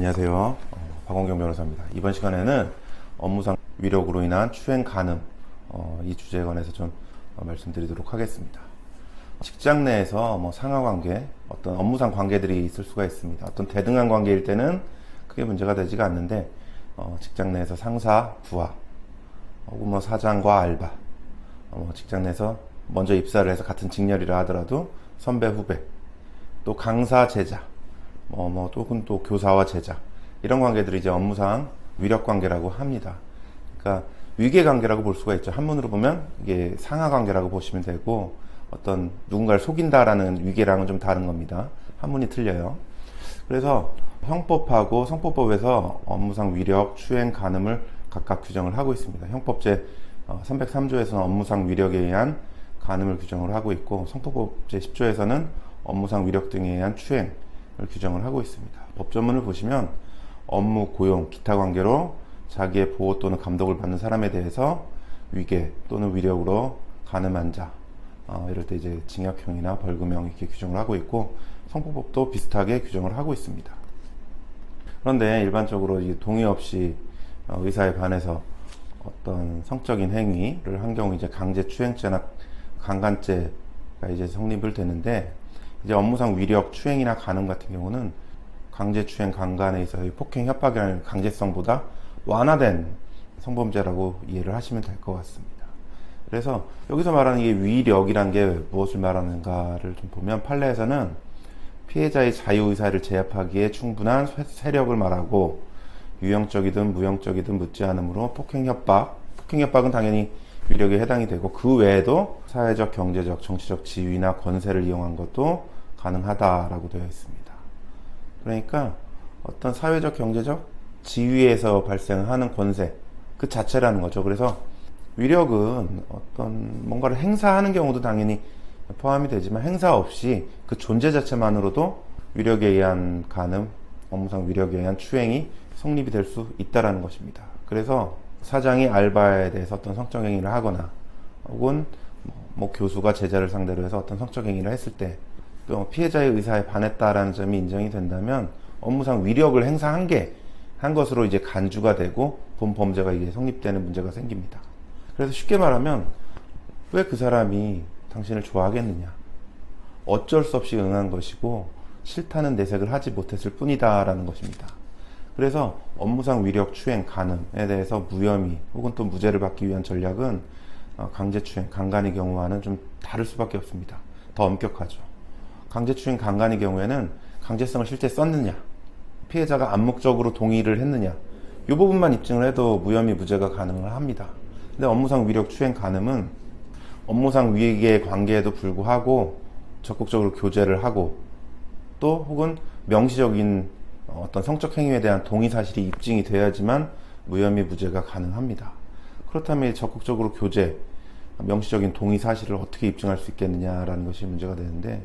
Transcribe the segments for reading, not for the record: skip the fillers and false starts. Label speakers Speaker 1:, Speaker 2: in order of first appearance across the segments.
Speaker 1: 안녕하세요. 박원경 변호사입니다. 이번 시간에는 업무상 위력으로 인한 추행 간음 이 주제에 관해서 좀 말씀드리도록 하겠습니다. 직장 내에서 상하관계, 어떤 업무상 관계들이 있을 수가 있습니다. 어떤 대등한 관계일 때는 크게 문제가 되지가 않는데 직장 내에서 상사, 부하, 혹은 사장과 알바, 직장 내에서 먼저 입사를 해서 같은 직렬이라 하더라도 선배, 후배, 또 강사, 제자, 또는 또 교사와 제자, 이런 관계들이 이제 업무상 위력 관계라고 합니다. 그러니까 위계 관계라고 볼 수가 있죠. 한문으로 보면 이게 상하 관계라고 보시면 되고, 어떤 누군가를 속인다라는 위계랑은 좀 다른 겁니다. 한문이 틀려요. 그래서 형법하고 성법법에서 업무상 위력, 추행, 간음을 각각 규정을 하고 있습니다. 형법제 303조에서는 업무상 위력에 의한 간음을 규정을 하고 있고, 성법법 제10조에서는 업무상 위력 등에 의한 추행을 규정을 하고 있습니다. 법조문을 보시면 업무, 고용, 기타 관계로 자기의 보호 또는 감독을 받는 사람에 대해서 위계 또는 위력으로 간음한 자, 이럴 때 이제 징역형이나 벌금형 이렇게 규정을 하고 있고, 성폭법도 비슷하게 규정을 하고 있습니다. 그런데 일반적으로 동의 없이 의사에 반해서 어떤 성적인 행위를 한 경우 이제 강제추행죄나 강간죄가 이제 성립을 되는데, 이제 업무상 위력, 추행이나 간음 같은 경우는 강제추행, 강간에 있어서 폭행, 협박이라는 강제성보다 완화된 성범죄라고 이해를 하시면 될 것 같습니다. 그래서 여기서 말하는 이 위력이란 게 무엇을 말하는가를 좀 보면, 판례에서는 피해자의 자유의사를 제압하기에 충분한 세력을 말하고, 유형적이든 무형적이든 묻지 않으므로 폭행, 협박은 당연히 위력에 해당이 되고, 그 외에도 사회적, 경제적, 정치적 지위나 권세를 이용한 것도 가능하다라고 되어 있습니다. 그러니까 어떤 사회적, 경제적 지위에서 발생하는 권세 그 자체라는 거죠. 그래서 위력은 어떤 뭔가를 행사하는 경우도 당연히 포함이 되지만, 행사 없이 그 존재 자체만으로도 위력에 의한 간음, 업무상 위력에 의한 추행이 성립이 될 수 있다라는 것입니다. 그래서 사장이 알바에 대해서 어떤 성적 행위를 하거나, 혹은 교수가 제자를 상대로 해서 어떤 성적 행위를 했을 때 또 피해자의 의사에 반했다라는 점이 인정이 된다면, 업무상 위력을 한 것으로 이제 간주가 되고 본 범죄가 이게 성립되는 문제가 생깁니다. 그래서 쉽게 말하면, 왜 그 사람이 당신을 좋아하겠느냐, 어쩔 수 없이 응한 것이고 싫다는 내색을 하지 못했을 뿐이다라는 것입니다. 그래서 업무상 위력, 추행, 간음에 대해서 무혐의 혹은 또 무죄를 받기 위한 전략은 강제추행, 강간의 경우와는 좀 다를 수밖에 없습니다. 더 엄격하죠. 강제추행, 강간의 경우에는 강제성을 실제 썼느냐, 피해자가 암묵적으로 동의를 했느냐, 이 부분만 입증을 해도 무혐의, 무죄가 가능을 합니다. 근데 업무상 위력, 추행, 간음은 업무상 위계의 관계에도 불구하고 적극적으로 교제를 하고, 또 혹은 명시적인 어떤 성적 행위에 대한 동의 사실이 입증이 돼야지만 무혐의, 무죄가 가능합니다. 그렇다면 적극적으로 교제, 명시적인 동의 사실을 어떻게 입증할 수 있겠느냐라는 것이 문제가 되는데,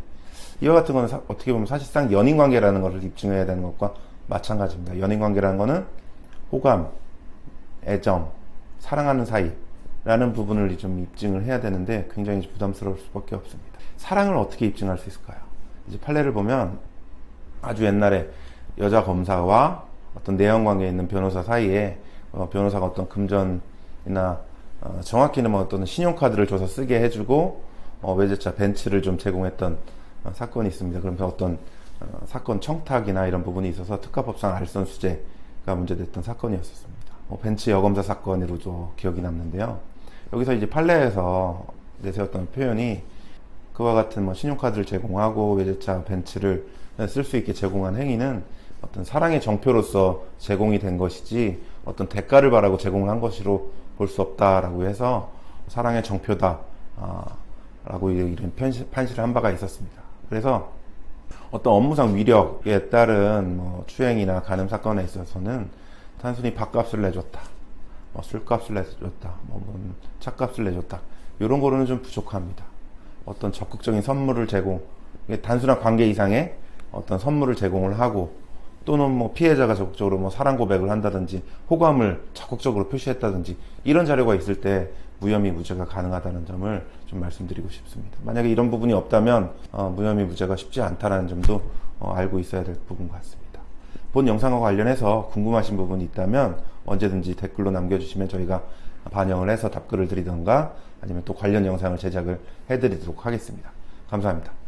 Speaker 1: 이와 같은 거는 어떻게 보면 사실상 연인관계라는 것을 입증해야 되는 것과 마찬가지입니다. 연인관계라는 것은 호감, 애정, 사랑하는 사이라는 부분을 좀 입증을 해야 되는데, 굉장히 부담스러울 수밖에 없습니다. 사랑을 어떻게 입증할 수 있을까요? 이제 판례를 보면, 아주 옛날에 여자 검사와 어떤 내연관계에 있는 변호사 사이에 변호사가 어떤 금전이나 정확히는 어떤 신용카드를 줘서 쓰게 해주고 외제차 벤츠를 좀 제공했던 사건이 있습니다. 그러면서 어떤 사건 청탁이나 이런 부분이 있어서 특가법상 알선수재가 문제됐던 사건이었습니다. 벤츠 여검사 사건으로도 기억이 남는데요. 여기서 이제 판례에서 내세웠던 표현이, 그와 같은 신용카드를 제공하고 외제차 벤츠를 쓸 수 있게 제공한 행위는 어떤 사랑의 정표로서 제공이 된 것이지 어떤 대가를 바라고 제공을 한 것으로 볼 수 없다라고 해서 사랑의 정표다 라고 이런 판시를 한 바가 있었습니다. 그래서 어떤 업무상 위력에 따른 추행이나 간음 사건에 있어서는 단순히 밥값을 내줬다, 술값을 내줬다, 차값을 내줬다, 이런 거로는 좀 부족합니다. 어떤 적극적인 선물을 단순한 관계 이상의 어떤 선물을 제공을 하고, 또는 피해자가 적극적으로 사랑 고백을 한다든지 호감을 적극적으로 표시했다든지, 이런 자료가 있을 때 무혐의, 무죄가 가능하다는 점을 좀 말씀드리고 싶습니다. 만약에 이런 부분이 없다면 무혐의, 무죄가 쉽지 않다는 점도 알고 있어야 될 부분 같습니다. 본 영상과 관련해서 궁금하신 부분이 있다면 언제든지 댓글로 남겨주시면 저희가 반영을 해서 답글을 드리던가 아니면 또 관련 영상을 제작을 해드리도록 하겠습니다. 감사합니다.